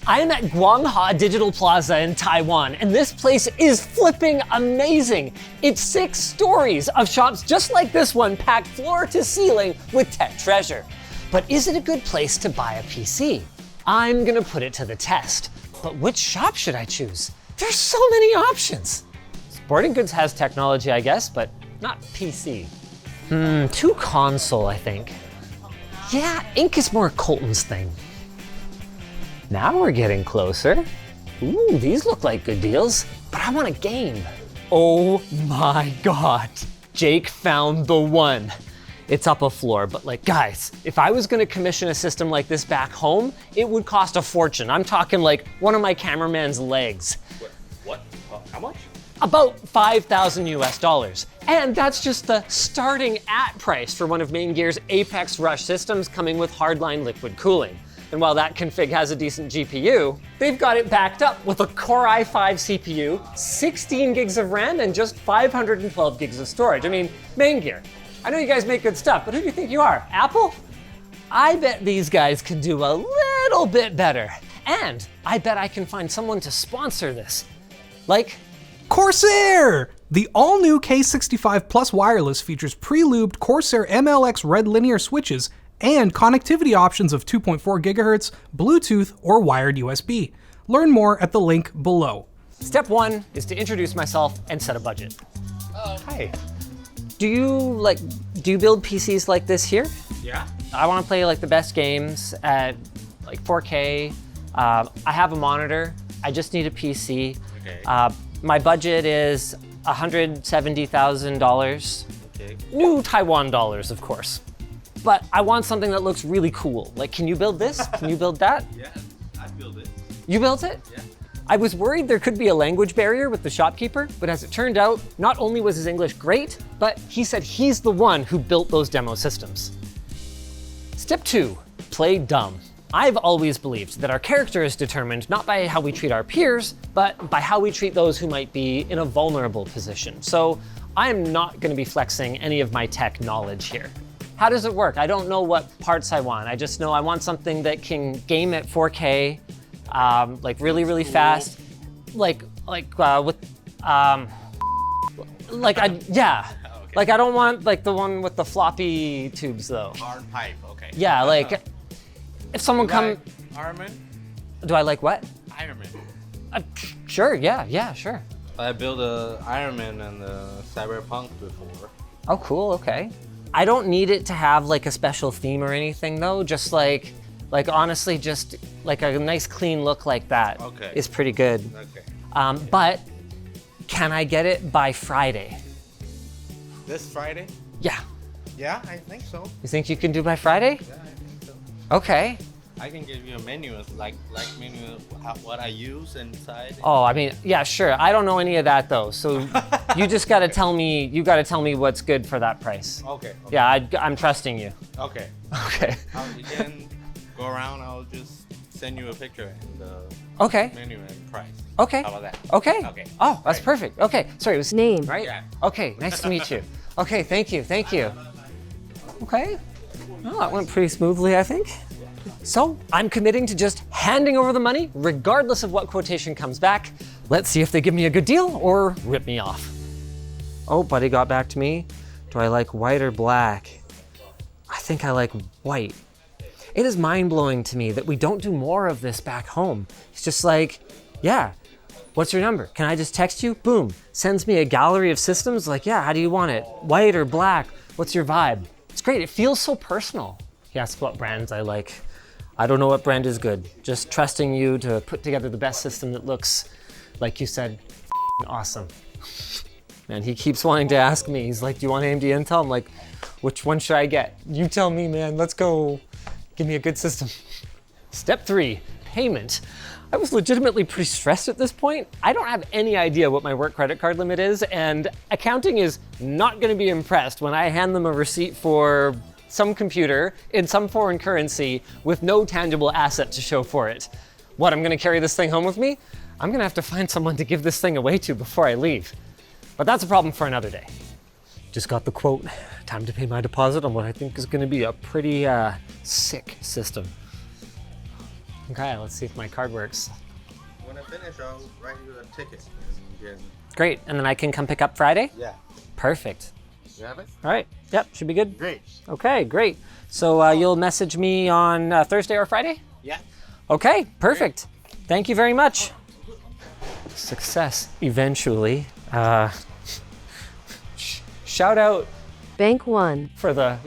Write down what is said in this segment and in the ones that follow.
I'm at Guang Ha Digital Plaza in Taiwan, and this place is flipping amazing. It's 6 stories of shops just like this one, packed floor to ceiling with tech treasure. But is it a good place to buy a PC? I'm gonna put it to the test. But which shop should I choose? There's so many options. Sporting Goods has technology, I guess, but not PC. 2 console, I think. Yeah, ink is more Colton's thing. Now we're getting closer. Ooh, these look like good deals, but I want a game. Oh my God, Jake found the one. It's up a floor, but like, guys, if I was gonna commission a system like this back home, it would cost a fortune. I'm talking like one of my cameraman's legs. What? How much? About 5,000 US. And that's just the starting at price for one of Main Gear's Apex Rush systems coming with hardline liquid cooling. And while that config has a decent GPU, they've got it backed up with a Core i5 CPU, 16 gigs of RAM, and just 512 gigs of storage. I mean, Main Gear, I know you guys make good stuff, but who do you think you are, Apple? I bet these guys can do a little bit better. And I bet I can find someone to sponsor this. Like Corsair! The all-new K65 Plus wireless features pre-lubed Corsair MLX red linear switches and connectivity options of 2.4 GHz, Bluetooth, or wired USB. Learn more at the link below. Step 1 is to introduce myself and set a budget. Hi. Do you build PCs like this here? Yeah. I want to play like the best games at like 4K. I have a monitor. I just need a PC. Okay. My budget is $170,000. Okay. New Taiwan dollars, of course. But I want something that looks really cool. Like, can you build this? Can you build that? Yeah, I built it. You built it? Yeah. I was worried there could be a language barrier with the shopkeeper, but as it turned out, not only was his English great, but he said he's the one who built those demo systems. Step 2, play dumb. I've always believed that our character is determined not by how we treat our peers, but by how we treat those who might be in a vulnerable position. So I'm not going to be flexing any of my tech knowledge here. How does it work? I don't know what parts I want. I just know I want something that can game at 4K, like really, really fast, like I don't want like the one with the floppy tubes though. Hard pipe, okay. Yeah, like if someone Iron Man? do I like what? Iron Man. Sure, yeah, sure. I built a Iron Man and a Cyberpunk before. Oh, cool, okay. I don't need it to have like a special theme or anything though, just like honestly, just like a nice clean look like that is pretty good. Okay. But can I get it by Friday? This Friday? Yeah. Yeah, I think so. You think you can do by Friday? Yeah, I think so. Okay. I can give you a menu, like menu, what I use inside. Oh, I mean, yeah, sure. I don't know any of that though, so you just gotta tell me. You gotta tell me what's good for that price. Okay. Yeah, I'm trusting you. Okay. Okay. You can go around. I'll just send you a picture and the Okay. menu and price. Okay. How about that? Okay. Okay. Oh, that's Great. perfect. Okay. Sorry, it was Name. right? Yeah. Okay. Nice to meet you. Okay. Thank you. Thank you. Okay. Well, that went pretty smoothly, I think. So I'm committing to just handing over the money, regardless of what quotation comes back. Let's see if they give me a good deal or rip me off. Oh, buddy got back to me. Do I like white or black? I think I like white. It is mind-blowing to me that we don't do more of this back home. It's just like, yeah, what's your number? Can I just text you? Boom. Sends me a gallery of systems like, yeah, how do you want it? White or black? What's your vibe? It's great. It feels so personal. He asks what brands I like. I don't know what brand is good. Just trusting you to put together the best system that looks, like you said, awesome. Man, he keeps wanting to ask me. He's like, do you want AMD Intel? I'm like, which one should I get? You tell me, man. Let's go. Give me a good system. Step 3, payment. I was legitimately pretty stressed at this point. I don't have any idea what my work credit card limit is, and accounting is not going to be impressed when I hand them a receipt for some computer in some foreign currency with no tangible asset to show for it. What, I'm going to carry this thing home with me? I'm going to have to find someone to give this thing away to before I leave. But that's a problem for another day. Just got the quote. Time to pay my deposit on what I think is going to be a pretty sick system. Okay, let's see if my card works. When I finish, I'll write you a ticket. And you can... Great, and then I can come pick up Friday? Yeah. Perfect. You have it? All right, yep, should be good. Great. Okay, great. So you'll message me on Thursday or Friday? Yeah. Okay, perfect. Thank you very much. Success, eventually. Shout out Bank 1. for the,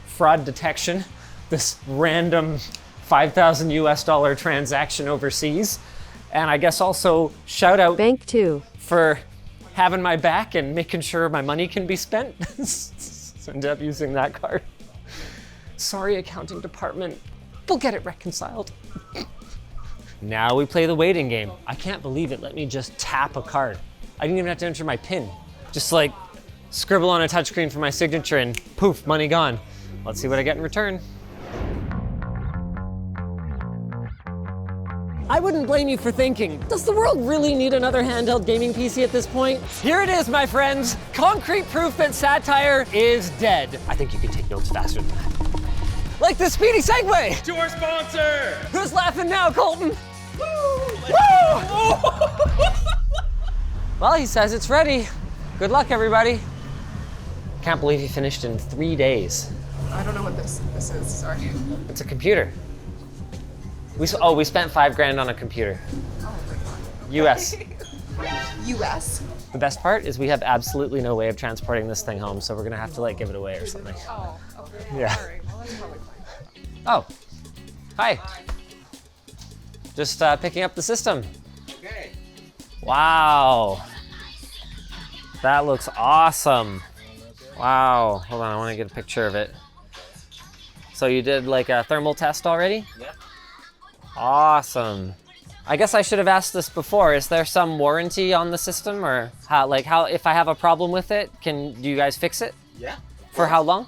fraud detection. This random $5,000 transaction overseas. And I guess also shout out Bank 2. for having my back and making sure my money can be spent. End up using that card. Sorry, accounting department. We'll get it reconciled. Now we play the waiting game. I can't believe it let me just tap a card. I didn't even have to enter my PIN. Just like scribble on a touchscreen for my signature and poof, money gone. Let's see what I get in return. I wouldn't blame you for thinking, does the world really need another handheld gaming PC at this point? Here it is, my friends. Concrete proof that satire is dead. I think you can take notes faster than that. Like the speedy segue. To our sponsor! Who's laughing now, Colton? Woo! Well, he says it's ready. Good luck, everybody. Can't believe he finished in 3 days. I don't know what this is, sorry. It's a computer. We spent $5,000 on a computer. US. US? The best part is we have absolutely no way of transporting this thing home, so we're gonna have to like give it away or something. Oh, okay. Yeah. All right, well, that's probably fine. Oh, hi. Just picking up the system. Okay. Wow. That looks awesome. Wow, hold on, I wanna get a picture of it. So you did like a thermal test already? Yeah. Awesome. I guess I should have asked this before. Is there some warranty on the system, or how if I have a problem with it, do you guys fix it? Yeah. For how long?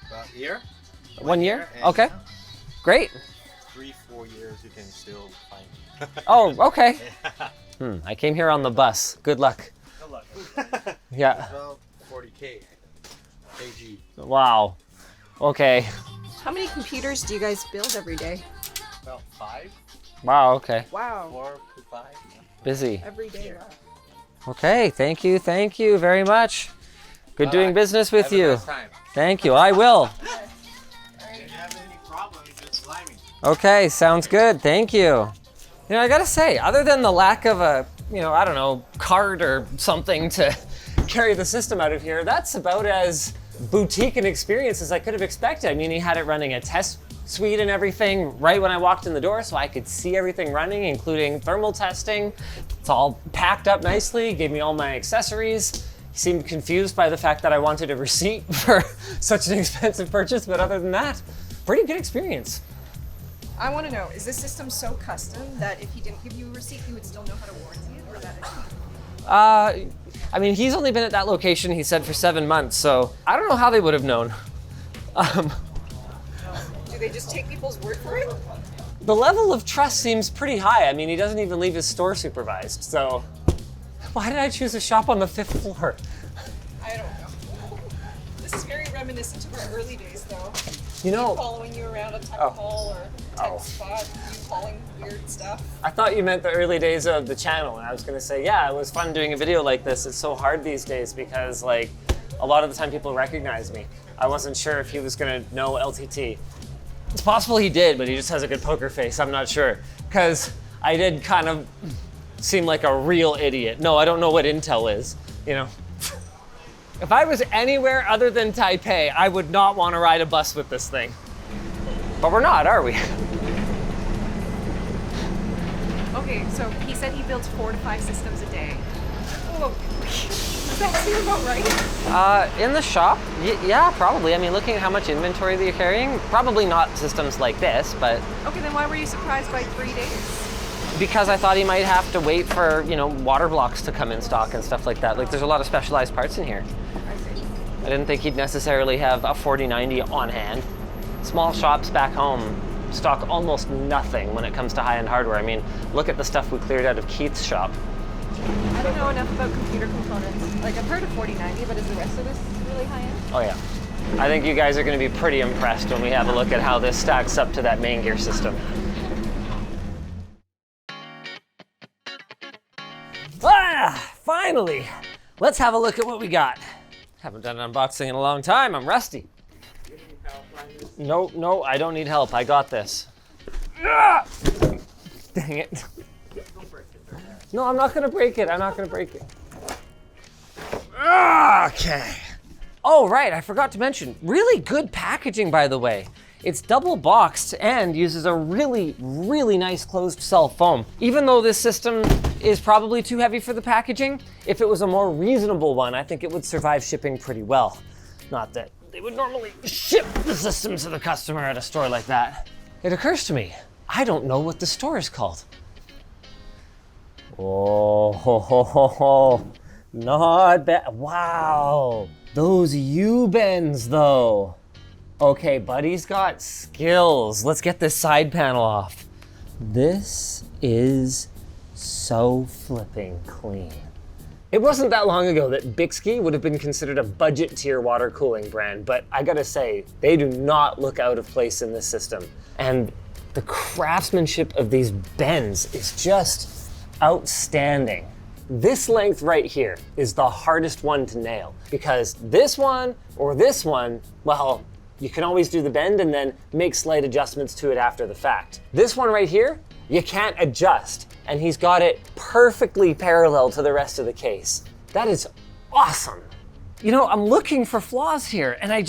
About a year. 1 year? and, Okay. Great. 3-4 years you can still find it. Oh, okay. I came here on the bus. Good luck. Good luck. Yeah. About 40K. KG. Wow. Okay. How many computers do you guys build every day? About 5, Wow, okay. Wow. 4 to 5. Busy. Every day, wow. Okay, thank you very much. Good doing business with Have a you. nice time. Thank you, I will. If you have any problems, just lie me. Okay, sounds good, thank you. I gotta say, other than the lack of a, I don't know, card or something to carry the system out of here, that's about as boutique an experience as I could have expected. I mean, he had it running a test suite and everything right when I walked in the door, so I could see everything running, including thermal testing. It's all packed up nicely, gave me all my accessories. He seemed confused by the fact that I wanted a receipt for such an expensive purchase, but other than that, pretty good experience. I want to know, is this system so custom that if he didn't give you a receipt, you would still know how to warranty it, or that I mean, he's only been at that location, he said, for 7 months, so I don't know how they would have known. do they just take people's word for it? The level of trust seems pretty high. I mean, he doesn't even leave his store supervised, so why did I choose a shop on the 5th floor? I don't know. This is very reminiscent of our early days, though. Following you around a tech hall or tech spot, you calling weird stuff. I thought you meant the early days of the channel, and I was gonna say, yeah, it was fun doing a video like this. It's so hard these days because, like, a lot of the time people recognize me. I wasn't sure if he was gonna know LTT. It's possible he did, but he just has a good poker face, I'm not sure. Because I did kind of seem like a real idiot. No, I don't know what Intel is, If I was anywhere other than Taipei, I would not want to ride a bus with this thing. But we're not, are we? Okay, so he said he builds 4 to 5 systems a day. Oh, does that seem about right? In the shop, yeah, probably. I mean, looking at how much inventory that you're carrying, probably not systems like this, but... Okay, then why were you surprised by 3 days? Because I thought he might have to wait for, water blocks to come in stock and stuff like that. Like, there's a lot of specialized parts in here. I see. I didn't think he'd necessarily have a 4090 on hand. Small shops back home stock almost nothing when it comes to high-end hardware. I mean, look at the stuff we cleared out of Keith's shop. I don't know enough about computer components. Like, I've heard of 4090, but is the rest of this really high-end? Oh yeah. I think you guys are going to be pretty impressed when we have a look at how this stacks up to that main gear system. Finally. Let's have a look at what we got. Haven't done an unboxing in a long time. I'm rusty. No, I don't need help. I got this. Dang it. No, I'm not gonna break it. I'm not gonna break it. Okay. Oh, right, I forgot to mention, really good packaging, by the way. It's double boxed and uses a really, really nice closed cell foam. Even though this system is probably too heavy for the packaging, if it was a more reasonable one, I think it would survive shipping pretty well. Not that they would normally ship the system to the customer at a store like that. It occurs to me, I don't know what the store is called. Oh, ho, ho, ho, ho. Not bad. Wow. Those U-bends though. Okay, buddy's got skills. Let's get this side panel off. This is so flipping clean. It wasn't that long ago that Bixby would have been considered a budget tier water cooling brand, but I gotta say, they do not look out of place in this system. And the craftsmanship of these bends is just outstanding. This length right here is the hardest one to nail because this one or this one, well, you can always do the bend and then make slight adjustments to it after the fact. This one right here, you can't adjust, and he's got it perfectly parallel to the rest of the case. That is awesome. You know, I'm looking for flaws here and I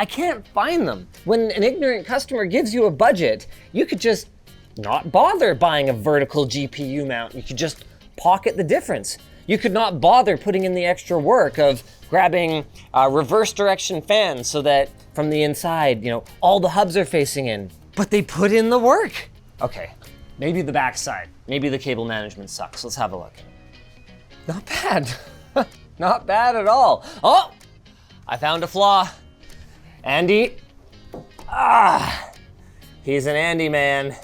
can't find them. When an ignorant customer gives you a budget, you could just not bother buying a vertical GPU mount. You could just pocket the difference. You could not bother putting in the extra work of grabbing reverse direction fans so that from the inside, you know, all the hubs are facing in, but they put in the work. Okay, maybe the backside, maybe the cable management sucks. Let's have a look. Not bad, not bad at all. Oh, I found a flaw. Andy, he's an Andy man.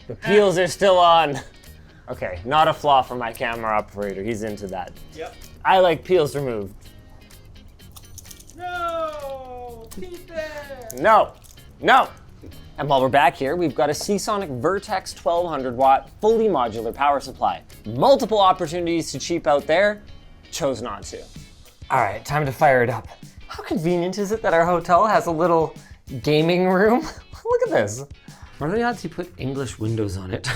The peels are still on. Okay, not a flaw for my camera operator. He's into that. Yep. I like peels removed. No! Keep it! No. And while we're back here, we've got a Seasonic Vertex 1200 watt fully modular power supply. Multiple opportunities to cheap out there, chose not to. All right, time to fire it up. How convenient is it that our hotel has a little gaming room? Look at this. What are the odds you put English windows on it?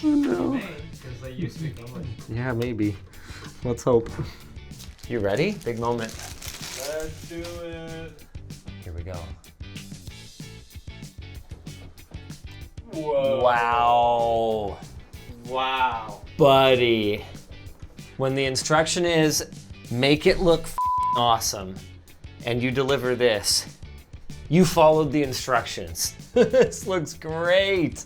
No. Because they used to speak English. Yeah, maybe. Let's hope. You ready? Big moment. Let's do it. Here we go. Whoa. Wow. Buddy. When the instruction is, make it look awesome, and you deliver this, you followed the instructions. This looks great.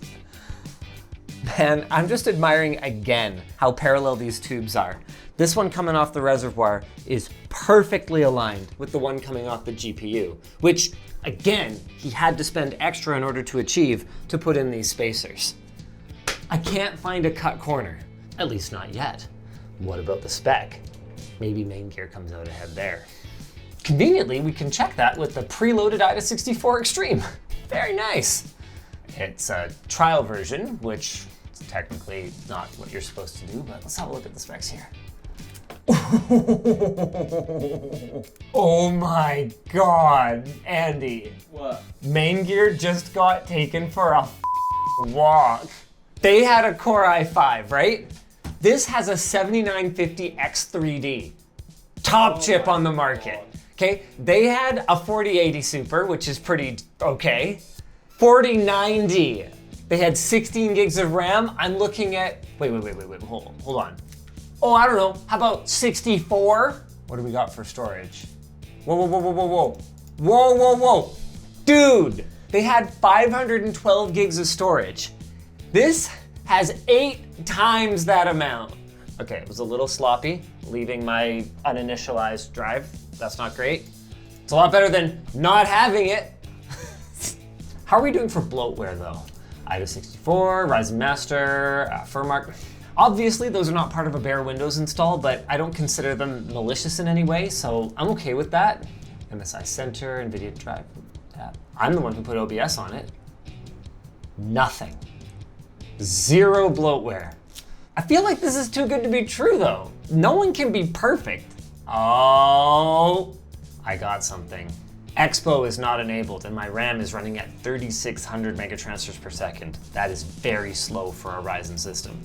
Man, I'm just admiring again how parallel these tubes are. This one coming off the reservoir is perfectly aligned with the one coming off the GPU, which again, he had to spend extra in order to achieve to put in these spacers. I can't find a cut corner, at least not yet. What about the spec? Maybe main gear comes out ahead there. Conveniently, we can check that with the preloaded IDA64 Extreme. Very nice. It's a trial version, which is technically not what you're supposed to do, but let's have a look at the specs here. Oh my God, Andy. What? Main gear just got taken for a walk. They had a Core i5, right? This has a 7950 X3D. Top chip on the market. Okay, they had a 4080 Super, which is pretty okay. 4090. They had 16 gigs of RAM. I'm looking at, wait, hold on. Oh, I don't know, how about 64? What do we got for storage? Whoa. Dude, they had 512 gigs of storage. This has 8 times that amount. Okay, it was a little sloppy, leaving my uninitialized drive. That's not great. It's a lot better than not having it. How are we doing for bloatware though? IDA64, Ryzen Master, Furmark. Obviously, those are not part of a bare Windows install, but I don't consider them malicious in any way, so I'm okay with that. MSI Center, NVIDIA Drive tab. I'm the one who put OBS on it. Nothing. Zero bloatware. I feel like this is too good to be true though. No one can be perfect. Oh, I got something. Expo is not enabled and my RAM is running at 3600 megatransfers per second. That is very slow for a Ryzen system.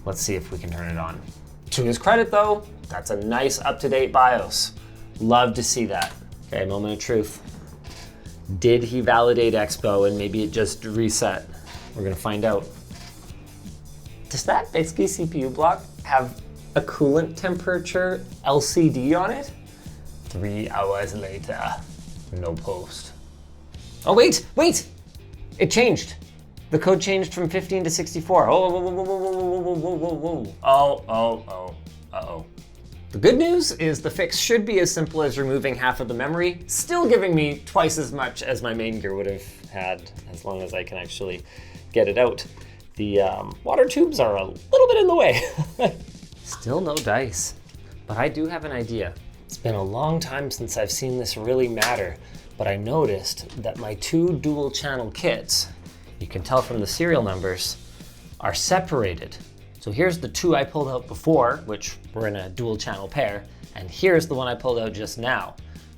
Let's see if we can turn it on. To his credit though, that's a nice up-to-date BIOS. Love to see that. Okay, moment of truth. Did he validate Expo and maybe it just reset? We're gonna find out. Does that basically CPU block have a coolant temperature LCD on it? 3 hours later, no post. Oh wait, wait! It changed. The code changed from 15 to 64. Oh. Uh-oh. The good news is the fix should be as simple as removing half of the memory, still giving me twice as much as my main gear would have had, as long as I can actually get it out. The water tubes are a little bit in the way. Still no dice, but I do have an idea. It's been a long time since I've seen this really matter, but I noticed that my 2 dual channel kits, you can tell from the serial numbers, are separated. So here's the 2 I pulled out before, which were in a dual channel pair, and here's the one I pulled out just now.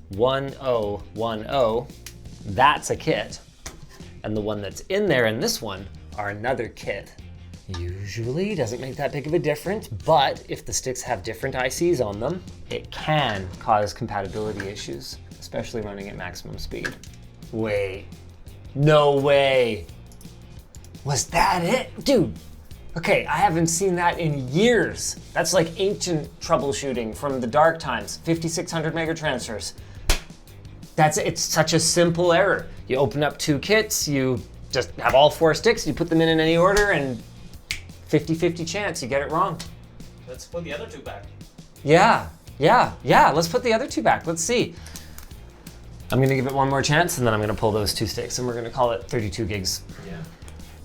1010, that's a kit. And the one that's in there in this one are another kit. Usually doesn't make that big of a difference, but if the sticks have different ICs on them, it can cause compatibility issues, especially running at maximum speed. Wait, no way. Was that it? Dude, okay, I haven't seen that in years. That's like ancient troubleshooting from the dark times, 5600 megatransfers. It's such a simple error. You open up 2 kits, you just have all 4 sticks, you put them in any order, and 50-50 chance you get it wrong. Let's put the other 2 back. Yeah, let's put the other 2 back. Let's see. I'm gonna give it one more chance, and then I'm gonna pull those 2 sticks, and we're gonna call it 32 gigs. Yeah.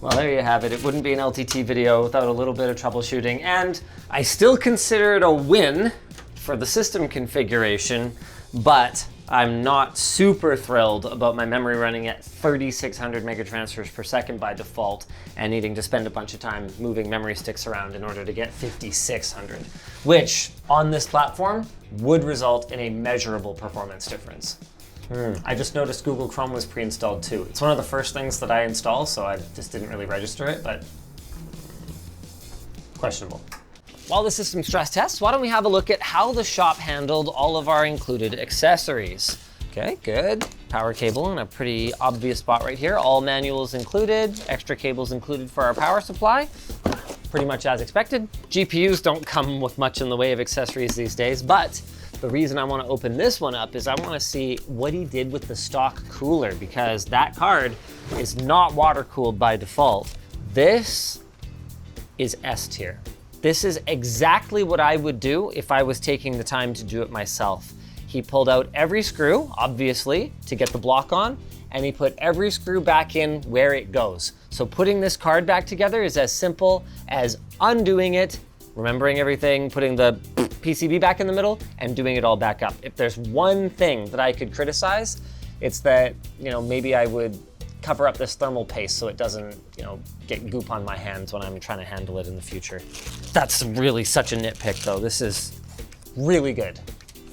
Well, there you have it. It wouldn't be an LTT video without a little bit of troubleshooting, and I still consider it a win for the system configuration, but I'm not super thrilled about my memory running at 3600 megatransfers per second by default and needing to spend a bunch of time moving memory sticks around in order to get 5600, which on this platform would result in a measurable performance difference. I just noticed Google Chrome was pre-installed too. It's one of the first things that I install, so I just didn't really register it, but questionable. While the system stress tests, why don't we have a look at how the shop handled all of our included accessories. Okay, good. Power cable in a pretty obvious spot right here. All manuals included, extra cables included for our power supply. Pretty much as expected. GPUs don't come with much in the way of accessories these days, but the reason I want to open this one up is I want to see what he did with the stock cooler, because that card is not water cooled by default. This is S tier. This is exactly what I would do if I was taking the time to do it myself. He pulled out every screw, obviously, to get the block on, and he put every screw back in where it goes. So putting this card back together is as simple as undoing it, remembering everything, putting the PCB back in the middle, and doing it all back up. If there's one thing that I could criticize, it's that, maybe I would cover up this thermal paste so it doesn't, get goop on my hands when I'm trying to handle it in the future. That's really such a nitpick though. This is really good.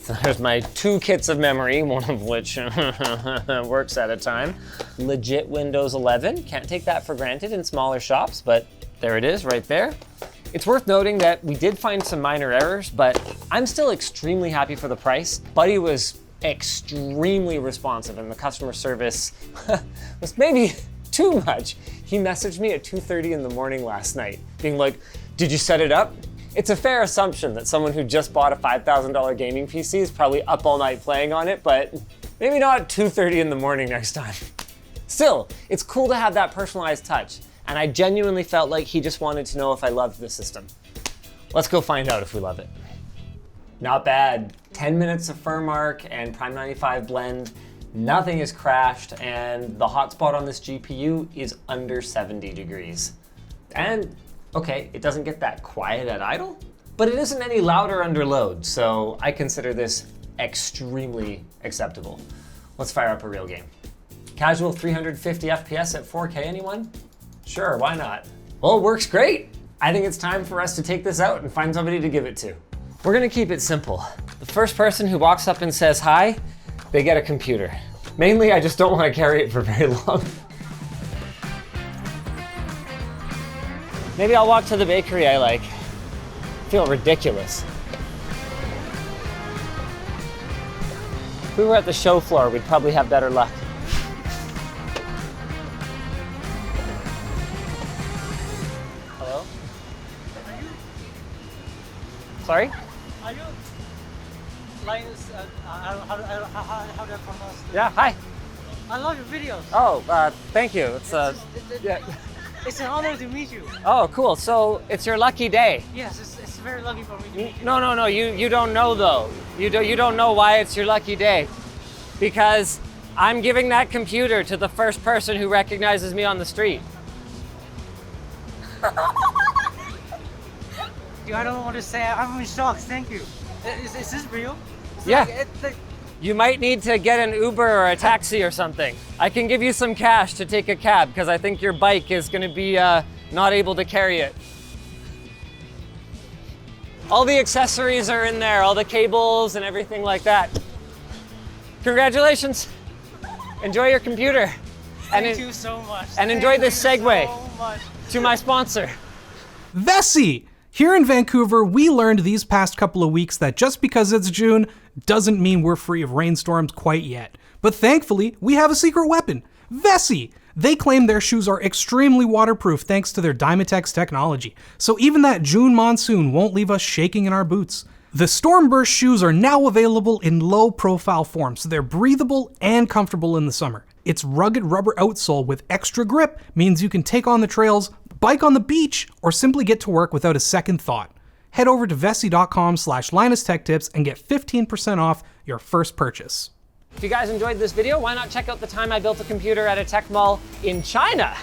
So there's my 2 kits of memory, one of which works at a time. Legit Windows 11, can't take that for granted in smaller shops, but there it is right there. It's worth noting that we did find some minor errors, but I'm still extremely happy for the price. Buddy was extremely responsive and the customer service was maybe too much. He messaged me at 2:30 in the morning last night, being like, "Did you set it up?" It's a fair assumption that someone who just bought a $5,000 gaming PC is probably up all night playing on it, but maybe not 2:30 in the morning next time. Still, it's cool to have that personalized touch, and I genuinely felt like he just wanted to know if I loved the system. Let's go find out if we love it. Not bad. 10 minutes of Furmark and Prime 95 blend. Nothing has crashed, and the hotspot on this GPU is under 70 degrees. And okay, it doesn't get that quiet at idle, but it isn't any louder under load, so I consider this extremely acceptable. Let's fire up a real game. Casual 350 FPS at 4K, anyone? Sure, why not? Well, it works great. I think it's time for us to take this out and find somebody to give it to. We're gonna keep it simple. The first person who walks up and says hi, they get a computer. Mainly, I just don't want to carry it for very long. Maybe I'll walk to the bakery I like. I feel ridiculous. If we were at the show floor, we'd probably have better luck. Hello? Sorry? Are you Linus? How do I pronounce it? Yeah, hi. I love your videos. Oh, thank you. Yeah. It's an honor to meet you. Oh, cool. So it's your lucky day. Yes, it's very lucky for me to meet you. No. You don't know though. You don't know why it's your lucky day, because I'm giving that computer to the first person who recognizes me on the street. Dude, I don't want to say. I'm in shock. Thank you. Is this real? Yeah. You might need to get an Uber or a taxi or something. I can give you some cash to take a cab because I think your bike is going to be not able to carry it. All the accessories are in there, all the cables and everything like that. Congratulations. Enjoy your computer. Thank you so much. And enjoy this segue so much. to my sponsor. Vessi! Here in Vancouver, we learned these past couple of weeks that just because it's June doesn't mean we're free of rainstorms quite yet. But thankfully, we have a secret weapon, Vessi. They claim their shoes are extremely waterproof thanks to their Dymatex technology, so even that June monsoon won't leave us shaking in our boots. The Stormburst shoes are now available in low profile form, so they're breathable and comfortable in the summer. Its rugged rubber outsole with extra grip means you can take on the trails, bike on the beach, or simply get to work without a second thought. Head over to vessi.com/LinusTechTips and get 15% off your first purchase. If you guys enjoyed this video, why not check out the time I built a computer at a tech mall in China?